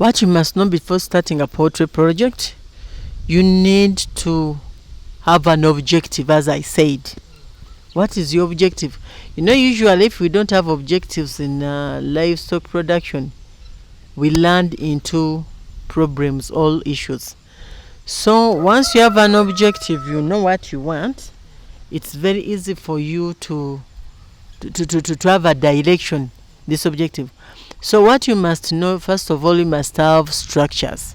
What you must know before starting a poultry project, you need to have an objective, as I said. What is your objective? Usually if we don't have objectives in livestock production, we land into problems, all issues. So once you have an objective, you know what you want, it's very easy for you to have a direction, this objective. So what you must know, first of all, you must have structures.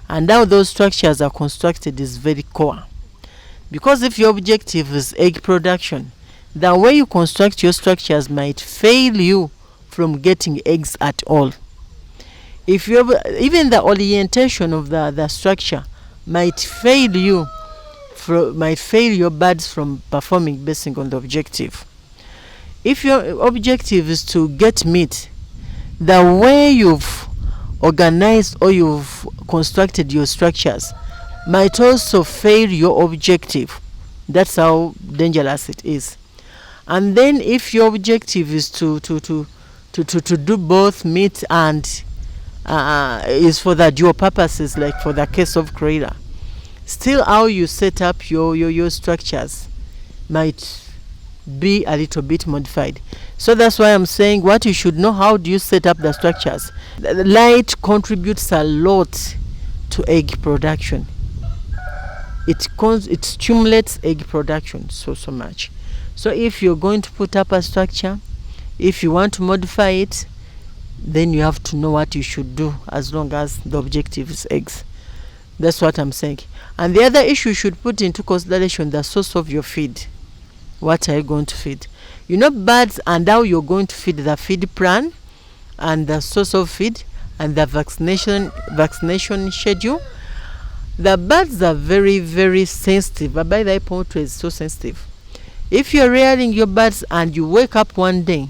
And how those structures are constructed is very core. Because if your objective is egg production, the way you construct your structures might fail you from getting eggs at all. If you even the orientation of the structure might fail your birds from performing based on the objective. If your objective is to get meat, the way you've organized or you've constructed your structures might also fail your objective. That's how dangerous it is. And then if your objective is to do both meat and is for the dual purposes, like for the case of Croiler, still how you set up your structures might be a little bit modified. So that's why I'm saying what you should know, how do you set up the structures. The light contributes a lot to egg production. It stimulates egg production so much. So if you're going to put up a structure, if you want to modify it, then you have to know what you should do, as long as the objective is eggs. That's what I'm saying. And the other issue you should put into consideration, the source of your feed. What are you going to feed? Birds, and how you're going to feed, the feed plan and the source of feed and the vaccination schedule. The birds are very, very sensitive. By the way, poultry is so sensitive. If you're rearing your birds and you wake up one day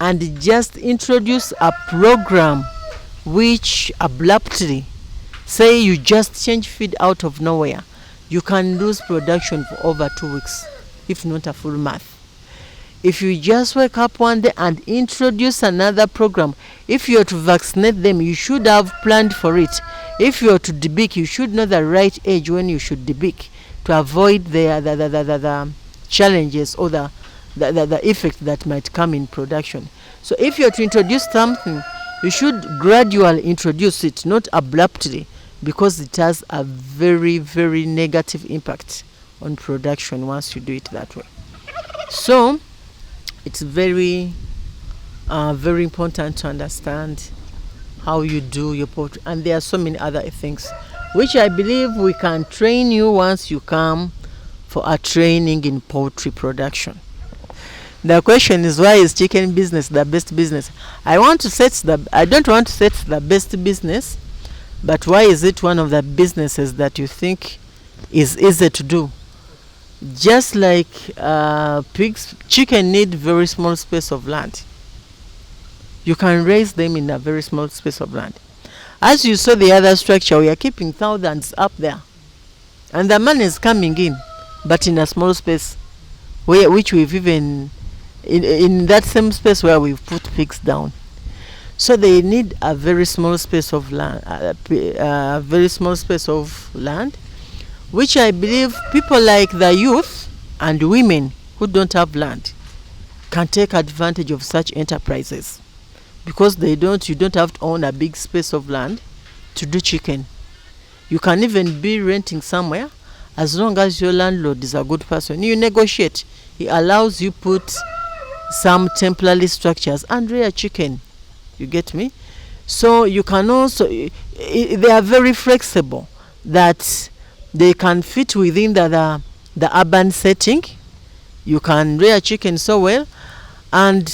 and just introduce a program which abruptly, say you just change feed out of nowhere, you can lose production for over 2 weeks, if not a full month. If you just wake up one day and introduce another program, if you're to vaccinate them, you should have planned for it. If you're to debeak, you should know the right age when you should debeak to avoid the challenges or the effect that might come in production. So if you're to introduce something, you should gradually introduce it, not abruptly, because it has a very, very negative impact on production once you do it that way. So it's very very important to understand how you do your poultry, and there are so many other things which I believe we can train you once you come for a training in poultry production. The question is, why is chicken business the best business? I don't want to set the best business, but why is it one of the businesses that you think is easy to do? Just like pigs, chicken need very small space of land. You can raise them in a very small space of land. As you saw the other structure, we are keeping thousands up there, and the money is coming in, but in a small space, which we've even in that same space where we've put pigs down. So they need a very small space of land, which I believe people like the youth and women who don't have land can take advantage of such enterprises, because you don't have to own a big space of land to do chicken. You can even be renting somewhere, as long as your landlord is a good person. You negotiate. He allows you put some temporary structures and rear chicken. You get me? So you can also, they are very flexible, that they can fit within the urban setting. You can rear chicken so well. And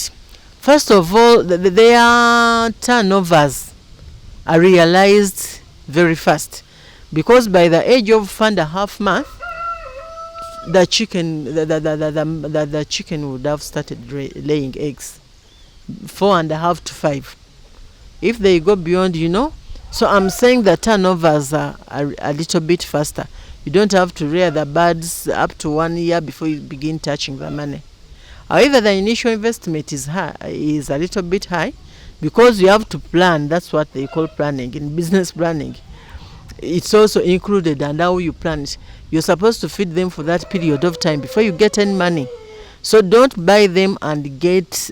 first of all, their turnovers are realized very fast, because by the age of 4.5 months, the chicken would have started laying eggs, 4.5 to 5. If they go beyond, so I'm saying the turnovers are a little bit faster. You don't have to rear the birds up to 1 year before you begin touching the money. However, the initial investment is a little bit high, because you have to plan. That's what they call planning in business planning. It's also included, and how you plan it. You're supposed to feed them for that period of time before you get any money. So don't buy them and get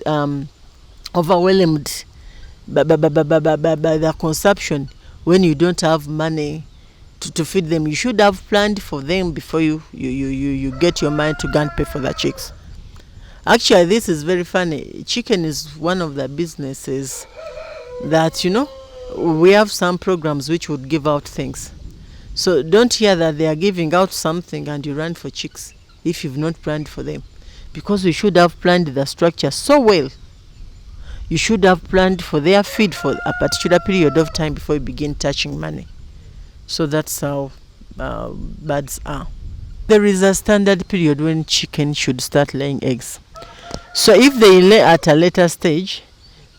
overwhelmed by the consumption when you don't have money to feed them. You should have planned for them before you get your money to go and pay for the chicks. Actually, this is very funny. Chicken is one of the businesses that, we have some programs which would give out things. So don't hear that they are giving out something and you run for chicks if you've not planned for them. Because you should have planned the structure so well. You should have planned for their feed for a particular period of time before you begin touching money. So that's how birds are. There is a standard period when chicken should start laying eggs. So if they lay at a later stage,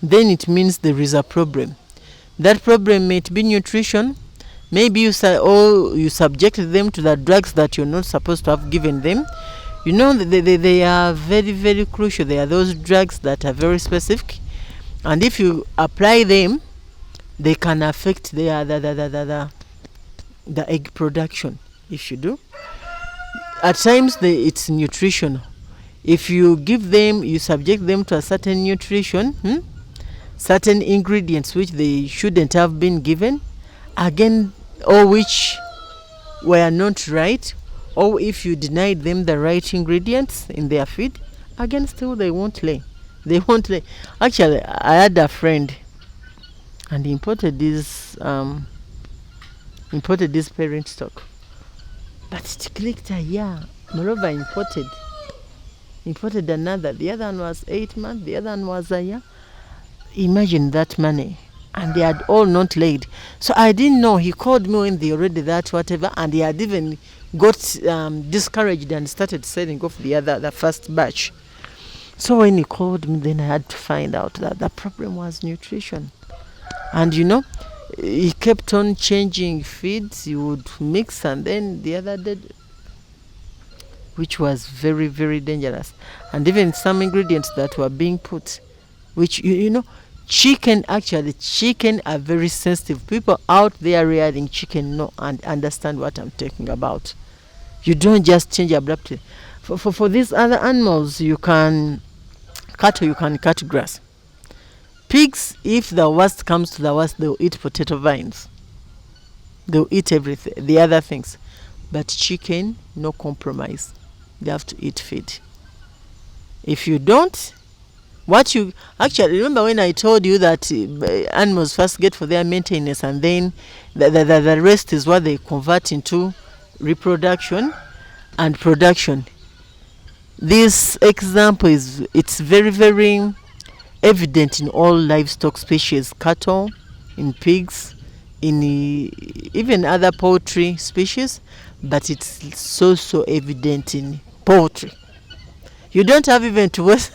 then it means there is a problem. That problem may be nutrition. Maybe you subjected them to the drugs that you're not supposed to have given them. They are very, very crucial. They are those drugs that are very specific, and if you apply them, they can affect the egg production. If you do, at times it's nutritional. If you give them, you subject them to a certain nutrition, certain ingredients which they shouldn't have been given, again, or which were not right, or if you denied them the right ingredients in their feed, again, still they won't lay. They won't lay. Actually, I had a friend, and he imported this parent stock, but it clicked a year. Moreover, imported another. The other one was 8 months. The other one was a year. Imagine that money, and they had all not laid. So I didn't know. He called me when they already that whatever, and he had even got discouraged and started selling off the first batch. So when he called me, then I had to find out that the problem was nutrition. And he kept on changing feeds. He would mix, and then the other did, which was very, very dangerous. And even some ingredients that were being put, which chicken are very sensitive. People out there rearing chicken know and understand what I'm talking about. You don't just change abruptly. For these other animals, you can cut grass. Pigs, if the worst comes to the worst, they'll eat potato vines. They'll eat everything, the other things. But chicken, no compromise. They have to eat feed. If you don't, remember when I told you that animals first get for their maintenance, and then the rest is what they convert into reproduction and production. This example it's very, very evident in all livestock species, cattle, in pigs, in even other poultry species, but it's so evident in poultry. You don't have even to waste.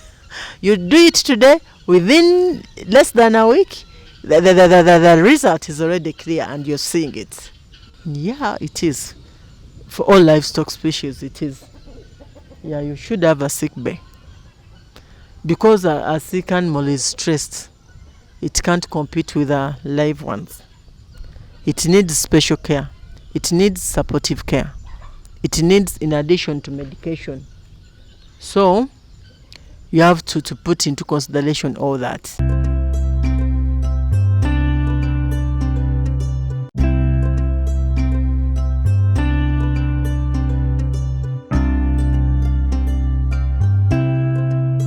You do it today, within less than a week, the result is already clear, and you're seeing it. Yeah, it is. For all livestock species, it is. Yeah, you should have a sick bay. Because a sick animal is stressed, it can't compete with live ones. It needs special care. It needs supportive care. It needs, in addition to medication. So you have to put into consideration all that.